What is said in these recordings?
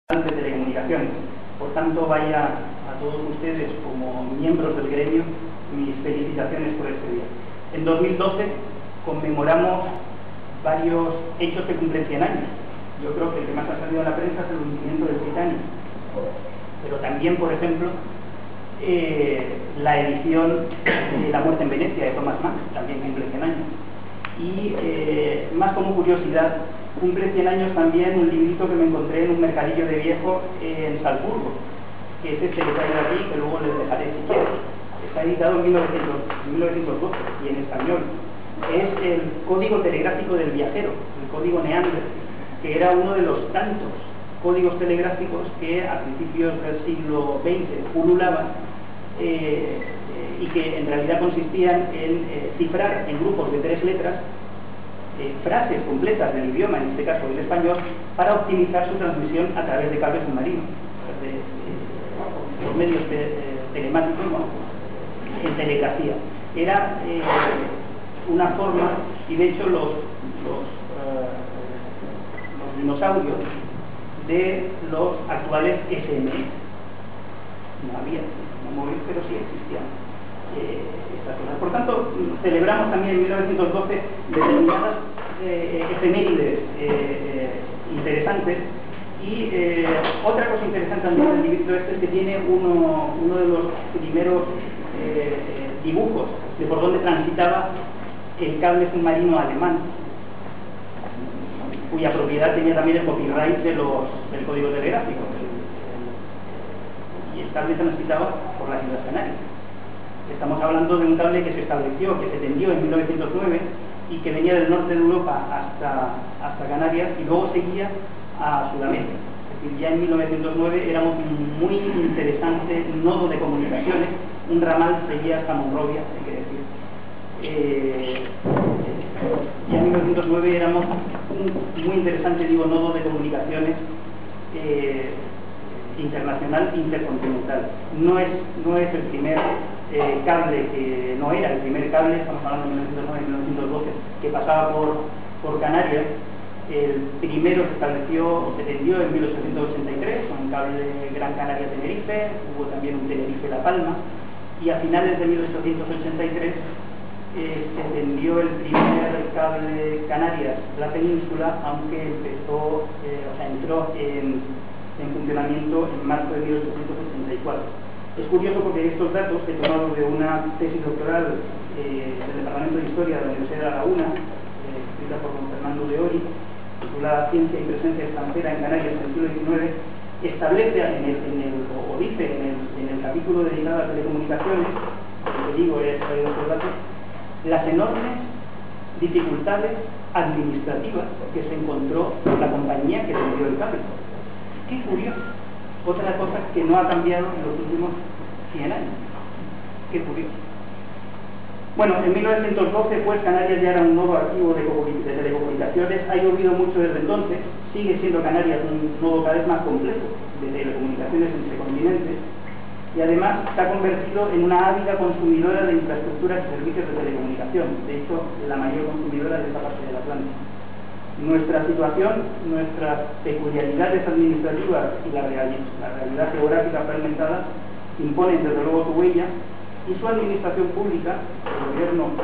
de telecomunicaciones. Por tanto, vaya a todos ustedes como miembros del gremio mis felicitaciones por este día. En 2012 conmemoramos varios hechos que cumplen 100 años. Yo creo que el que más ha salido a la prensa es el hundimiento del Titanic. Pero también, por ejemplo, la edición de La muerte en Venecia de Thomas Mann también cumple 100 años. Y más como curiosidad, cumple 100 años también un librito que me encontré en un mercadillo de viejo en Salzburgo, que es este que traigo aquí, que luego les dejaré si quieren. Está editado en 1912 y en español. Es el Código Telegráfico del Viajero, el Código Neander, que era uno de los tantos códigos telegráficos que a principios del siglo XX pululaban y que en realidad consistían en cifrar en grupos de 3 letras frases completas del idioma, en este caso el español, para optimizar su transmisión a través de cables submarinos, por medios telemáticos, en telegrafía. Era una forma, y de hecho los dinosaurios de los actuales SMS. No había móvil, pero sí existían estas cosas. Por tanto, celebramos también en 1912 determinadas efemérides interesantes. Y otra cosa interesante también del librito este es que tiene uno de los primeros dibujos de por dónde transitaba el cable submarino alemán, cuya propiedad tenía también el copyright del código telegráfico, y el cable transitaba por las Islas Canarias. Estamos hablando de un cable que se estableció, que se tendió en 1909 y que venía del norte de Europa hasta Canarias y luego seguía a Sudamérica. Es decir, ya en 1909 era un muy interesante nodo de comunicaciones, un ramal seguía hasta Monrovia, hay que decir. Ya en 1909 éramos un muy interesante, nodo de comunicaciones internacional intercontinental. No es el primer cable, que no era el primer cable, estamos hablando de 1909-1912, que pasaba por Canarias. El primero se estableció, se tendió en 1883 con un cable Gran Canaria-Tenerife, hubo también un Tenerife-La Palma, y a finales de 1883 se tendió el primer cable Canarias-La Península, aunque entró en funcionamiento en marzo de 1884. Es curioso porque estos datos he tomado de una tesis doctoral del Departamento de Historia de la Universidad de La Laguna, escrita por don Fernando de Ori, titulada Ciencia y Presencia Extranjera en Canarias en el siglo XIX, establece dice en el capítulo dedicado a telecomunicaciones, lo que digo es traído estos datos, las enormes dificultades administrativas que se encontró la compañía que tendió el cable. Qué curioso. Otra cosa que no ha cambiado en los últimos 100 años. Qué curioso. Bueno, en 1912, pues, Canarias ya era un nodo activo de telecomunicaciones. Ha llovido mucho desde entonces. Sigue siendo Canarias un nodo cada vez más complejo de telecomunicaciones entre continentes. Y además se ha convertido en una ávida consumidora de infraestructuras y servicios de telecomunicación. De hecho, la mayor consumidora de esta parte del Atlántico. Nuestra situación, nuestras peculiaridades administrativas y la realidad geográfica fragmentada imponen desde luego su huella, y su administración pública, el gobierno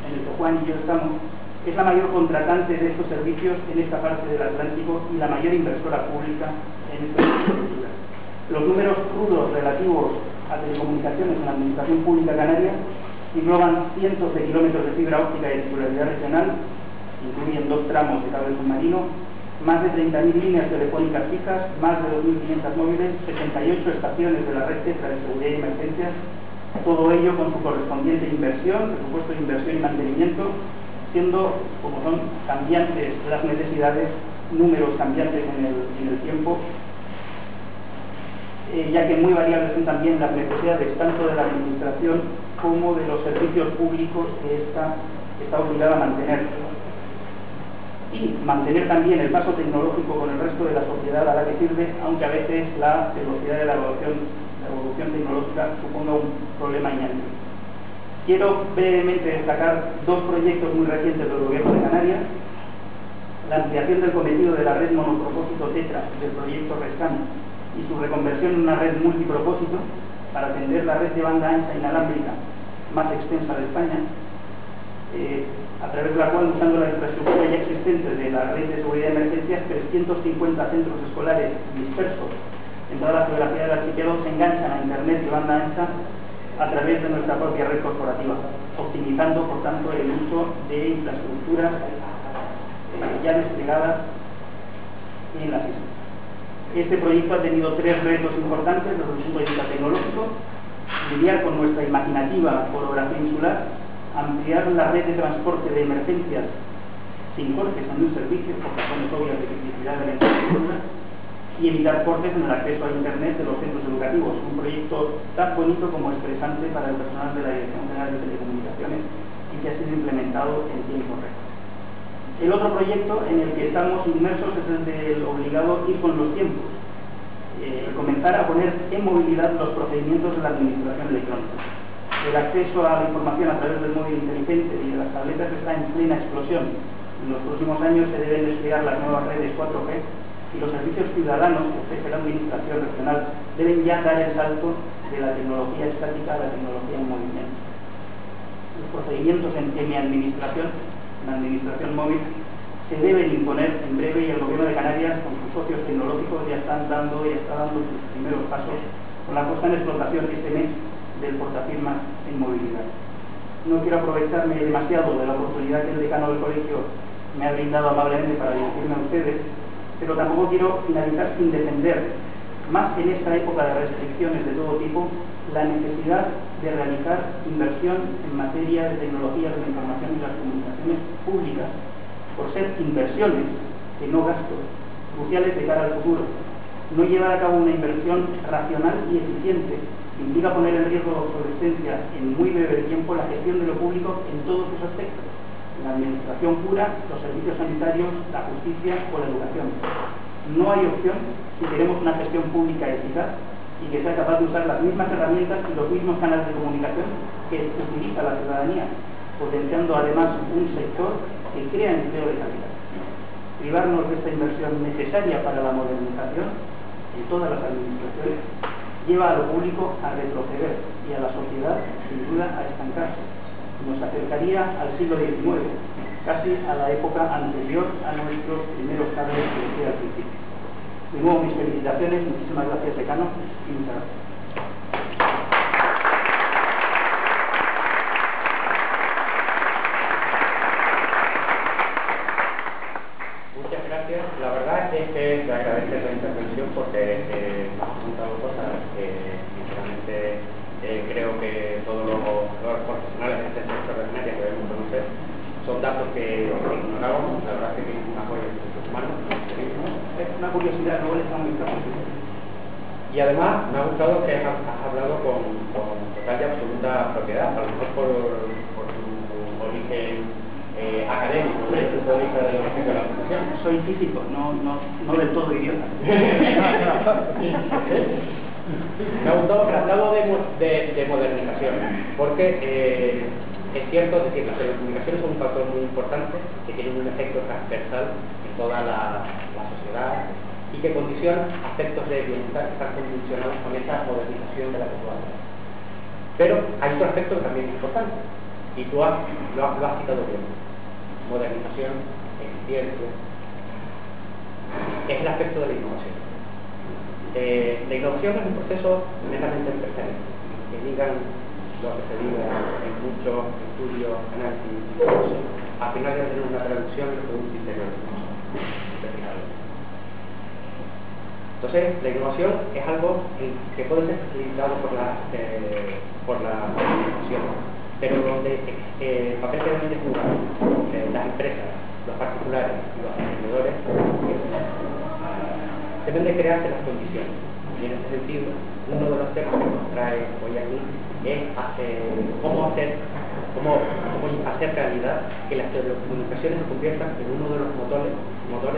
en el que Juan y yo estamos, es la mayor contratante de estos servicios en esta parte del Atlántico y la mayor inversora pública en esta infraestructura. Los números crudos relativos a telecomunicaciones en la administración pública canaria engloban cientos de kilómetros de fibra óptica de titularidad regional, incluyen 2 tramos de cable submarino, más de 30.000 líneas telefónicas fijas, más de 2.500 móviles, 68 estaciones de la red TETRA de seguridad y emergencias, todo ello con su correspondiente inversión, presupuesto de inversión y mantenimiento, siendo, como son cambiantes las necesidades, números cambiantes en el tiempo, ya que muy variables son también las necesidades tanto de la administración como de los servicios públicos que ésta está obligada a mantener. Y mantener también el paso tecnológico con el resto de la sociedad a la que sirve, aunque a veces la velocidad de la evolución tecnológica suponga un problema añadido. Quiero brevemente destacar 2 proyectos muy recientes del Gobierno de Canarias. la ampliación del cometido de la red monopropósito TETRA del proyecto RESCAN y su reconversión en una red multipropósito para atender la red de banda ancha inalámbrica más extensa de España, a través de la cual, usando la infraestructura ya existente de la red de seguridad de emergencias, 350 centros escolares dispersos en toda la geografía del archipiélago se enganchan a Internet de banda ancha a través de nuestra propia red corporativa, optimizando, por tanto, el uso de infraestructuras ya desplegadas en las islas. Este proyecto ha tenido tres retos importantes desde el punto de vista tecnológico: lidiar con nuestra imaginativa orografía insular, ampliar la red de transporte de emergencias sin cortes en un servicio por razones obvias de criticidad de la infraestructura, y evitar cortes en el acceso a Internet de los centros educativos, un proyecto tan bonito como estresante para el personal de la Dirección General de Telecomunicaciones y que ha sido implementado en tiempo récord. El otro proyecto en el que estamos inmersos es el del obligado ir con los tiempos, comenzar a poner en movilidad los procedimientos de la administración electrónica. El acceso a la información a través del móvil inteligente y de las tabletas está en plena explosión. En los próximos años se deben desplegar las nuevas redes 4G y los servicios ciudadanos que ofrece la administración regional deben ya dar el salto de la tecnología estática a la tecnología en movimiento. Los procedimientos en mi administración, la administración móvil, se deben imponer en breve, y el Gobierno de Canarias, con sus socios tecnológicos, ya está dando sus primeros pasos con la puesta en explotación este mes del portafirmas en movilidad. No quiero aprovecharme demasiado de la oportunidad que el decano del colegio me ha brindado amablemente para dirigirme a ustedes, pero tampoco quiero finalizar sin defender, más en esta época de restricciones de todo tipo, la necesidad de realizar inversión en materia de tecnologías de la información y las comunicaciones públicas, por ser inversiones, que no gastos, cruciales de cara al futuro. No llevar a cabo una inversión racional y eficiente implica poner en riesgo de obsolescencia en muy breve tiempo la gestión de lo público en todos sus aspectos: la administración pura, los servicios sanitarios, la justicia o la educación. No hay opción si queremos una gestión pública eficaz y que sea capaz de usar las mismas herramientas y los mismos canales de comunicación que utiliza la ciudadanía, potenciando además un sector que crea empleo de calidad. Privarnos de esta inversión necesaria para la modernización en todas las administraciones lleva a lo público a retroceder y a la sociedad, sin duda, a estancarse. Nos acercaría al siglo XIX, casi a la época anterior a nuestros primeros cables que decía al principio. De nuevo, mis felicitaciones, muchísimas gracias, decano, y muchas gracias. Muchas gracias. La verdad es que te agradezco la intervención porque me has contado cosas que sinceramente creo que todos los profesionales de este sector de Canarias debemos conocer. Son datos que ignorábamos. La verdad es que es una joya de recursos humanos. Es una curiosidad, luego le estamos muy claros. Y además me ha gustado que has hablado con total y absoluta propiedad, a lo mejor por tu origen académico, desde el punto de vista de la profesión. Soy físico, no del todo idiota. Me ha gustado que has hablado de modernización, porque es cierto, es decir, las telecomunicaciones son un factor muy importante que tiene un efecto transversal en toda la sociedad y que condiciona aspectos de bienestar que están condicionados con esa modernización de la que tú hablas. Pero hay otro aspecto que también es importante, y tú lo has citado bien: modernización, eficiencia. Es el aspecto de la innovación. La innovación es un proceso netamente empresarial, que digan lo que se diga en muchos estudios, análisis y todo eso, al final debe tener una traducción del Producto Interior Bruto. Entonces, la innovación es algo que puede ser facilitado por la administración, pero donde el papel que deben de jugar las empresas, los particulares y los emprendedores deben de crearse las condiciones. Y en ese sentido, uno de los temas que nos trae hoy aquí es cómo hacer realidad que las telecomunicaciones se conviertan en uno de los motores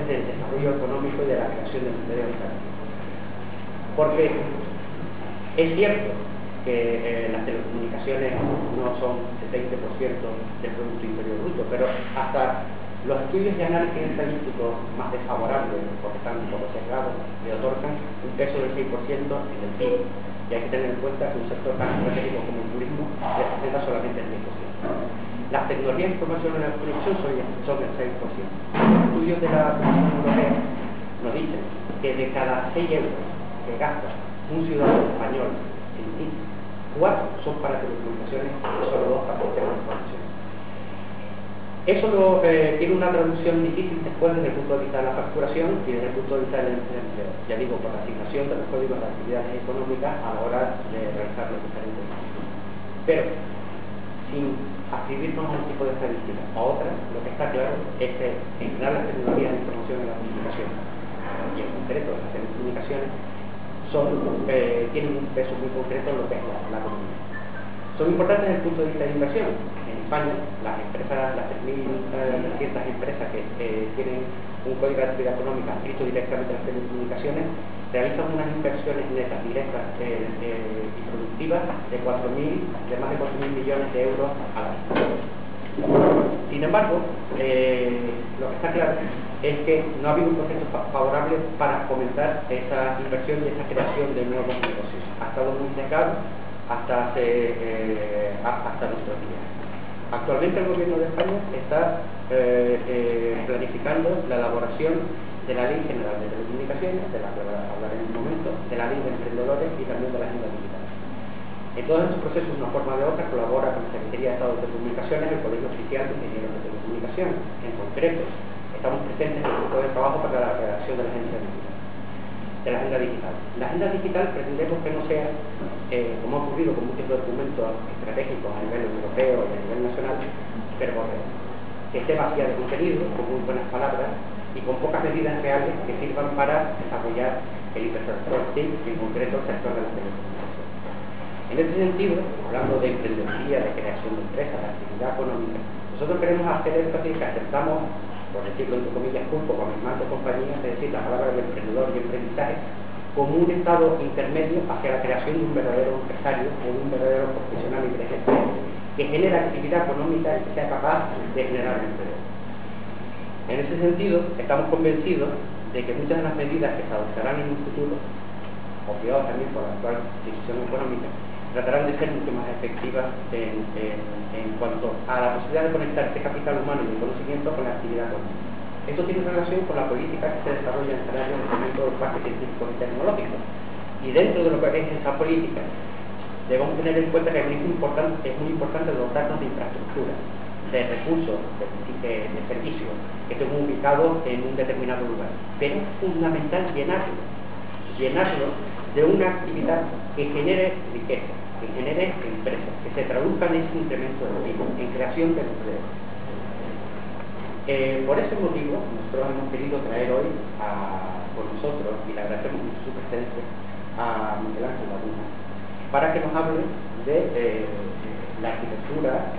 del desarrollo económico y de la creación de empleo en Canarias. Porque es cierto que las telecomunicaciones no son el 20% del Producto Interior Bruto, pero hasta Los estudios de análisis estadístico más desfavorables, porque están un poco sesgados, le otorgan un peso del 6% en el PIB. Y hay que tener en cuenta que un sector tan estratégico como el turismo representa solamente el 10%. Las tecnologías de información y la conexión son el 6%. Los estudios de la Comisión Europea nos dicen que de cada 6 euros que gasta un ciudadano español en TIC, 4 son para telecomunicaciones y solo 2 para sistemas de información. Eso tiene una traducción difícil después desde el punto de vista de la facturación y desde el punto de vista del empleo. Ya digo, por la asignación de los códigos de actividades económicas a la hora de realizar los diferentes estudios. Pero, sin adscribirnos a un tipo de estadística o a otra, lo que está claro es que en general las tecnologías de información y la comunicación, y en concreto las telecomunicaciones, tienen un peso muy concreto en lo que es la economía. Son importantes desde el punto de vista de inversión. En España, las 3.300 empresas que tienen un código de actividad económica inscrito directamente en las telecomunicaciones realizan unas inversiones netas, directas y productivas de más de 4.000 millones de euros al año. Sin embargo, lo que está claro es que no ha habido un proceso favorable para fomentar esa inversión y esa creación de nuevos negocios. Ha estado muy sesgado hasta nuestros días. Actualmente el Gobierno de España está planificando la elaboración de la Ley General de Telecomunicaciones, de la que hablaré en un momento, de la Ley de Emprendedores y también de la Agenda Digital. En todos estos procesos, de una forma o de otra, colabora con la Secretaría de Estado de Telecomunicaciones, el Colegio Oficial de Ingenieros de Telecomunicaciones. En concreto, estamos presentes en el grupo de trabajo para la redacción de la Agenda Digital. La Agenda Digital pretendemos que no sea, como ha ocurrido con muchos documentos estratégicos a nivel europeo y a nivel nacional, verborrea, que esté vacía de contenido, con muy buenas palabras y con pocas medidas reales que sirvan para desarrollar el hipersector TIC y en concreto el sector de las telecomunicaciones. En este sentido, hablando de emprendeduría, de creación de empresas, de actividad económica, nosotros queremos hacer énfasis que aceptamos, por decirlo entre comillas, junto con mis más de compañías, es decir, la palabra de emprendedor y emprendizaje, como un estado intermedio hacia la creación de un verdadero empresario o un verdadero profesional y que genera actividad económica y que sea capaz de generar empleo. En ese sentido, estamos convencidos de que muchas de las medidas que se adoptarán en un futuro, obviadas también por la actual situación económica, tratarán de ser mucho más efectivas en cuanto a la posibilidad de conectar este capital humano y el conocimiento con la actividad económica. Esto tiene relación con la política que se desarrolla en el área de fomento de los parques científicos y tecnológicos. Y dentro de lo que es esa política, debemos tener en cuenta que es muy importante dotarnos de infraestructura, de recursos, de servicios que estén ubicados en un determinado lugar. Pero es fundamental llenarlo de una actividad que genere riqueza, que genere empresas, que se traduzca en ese incremento de PIB, en creación de empleo. Por ese motivo, nosotros hemos querido traer hoy con nosotros, y le agradecemos mucho su presencia, a Miguel Ángel Laguna, para que nos hable de la arquitectura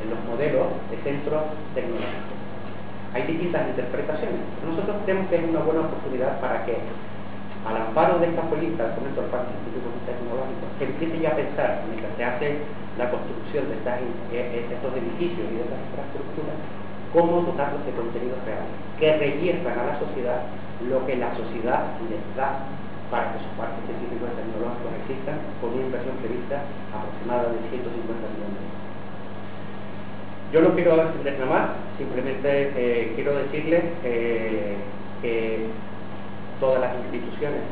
en los modelos de centros tecnológicos. Hay distintas interpretaciones, pero nosotros creemos que es una buena oportunidad para que, al amparo de esta política del fomento del parque científico y tecnológico, se empiece ya a pensar, mientras se hace la construcción de estos edificios y de estas infraestructuras, cómo dotarlos de contenidos reales, que reviertan a la sociedad lo que la sociedad les da para que sus parques científicos y tecnológicos existan, con una inversión prevista aproximada de 150 millones de euros. Yo no quiero extender nada más, simplemente quiero decirles que todas las instituciones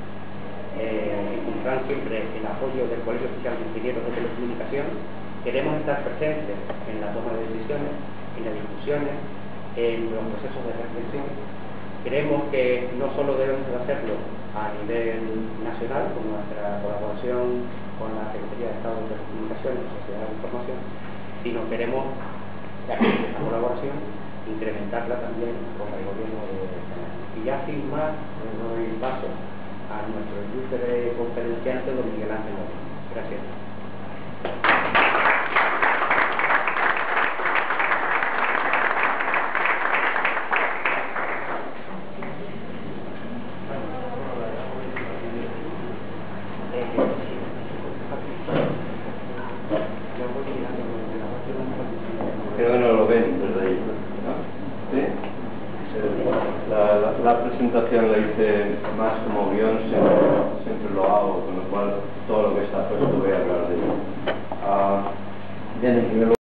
encontrarán siempre el apoyo del Colegio Oficial de Ingenieros de Telecomunicación. Queremos estar presentes en la toma de decisiones, en las discusiones, en los procesos de reflexión. Creemos que no solo debemos de hacerlo a nivel nacional, con nuestra colaboración con la Secretaría de Estado de Telecomunicaciones y Sociedad de Información, sino queremos, esta colaboración, incrementarla también con el gobierno de Canarias. Y ya sin más, doy paso a nuestro ilustre conferenciante, don Miguel Ángel Laguna. Gracias. Creo que no lo ven desde ahí, ¿no? ¿Sí? todo lo que está puesto, voy a hablar de ello. Bien, en primer lugar,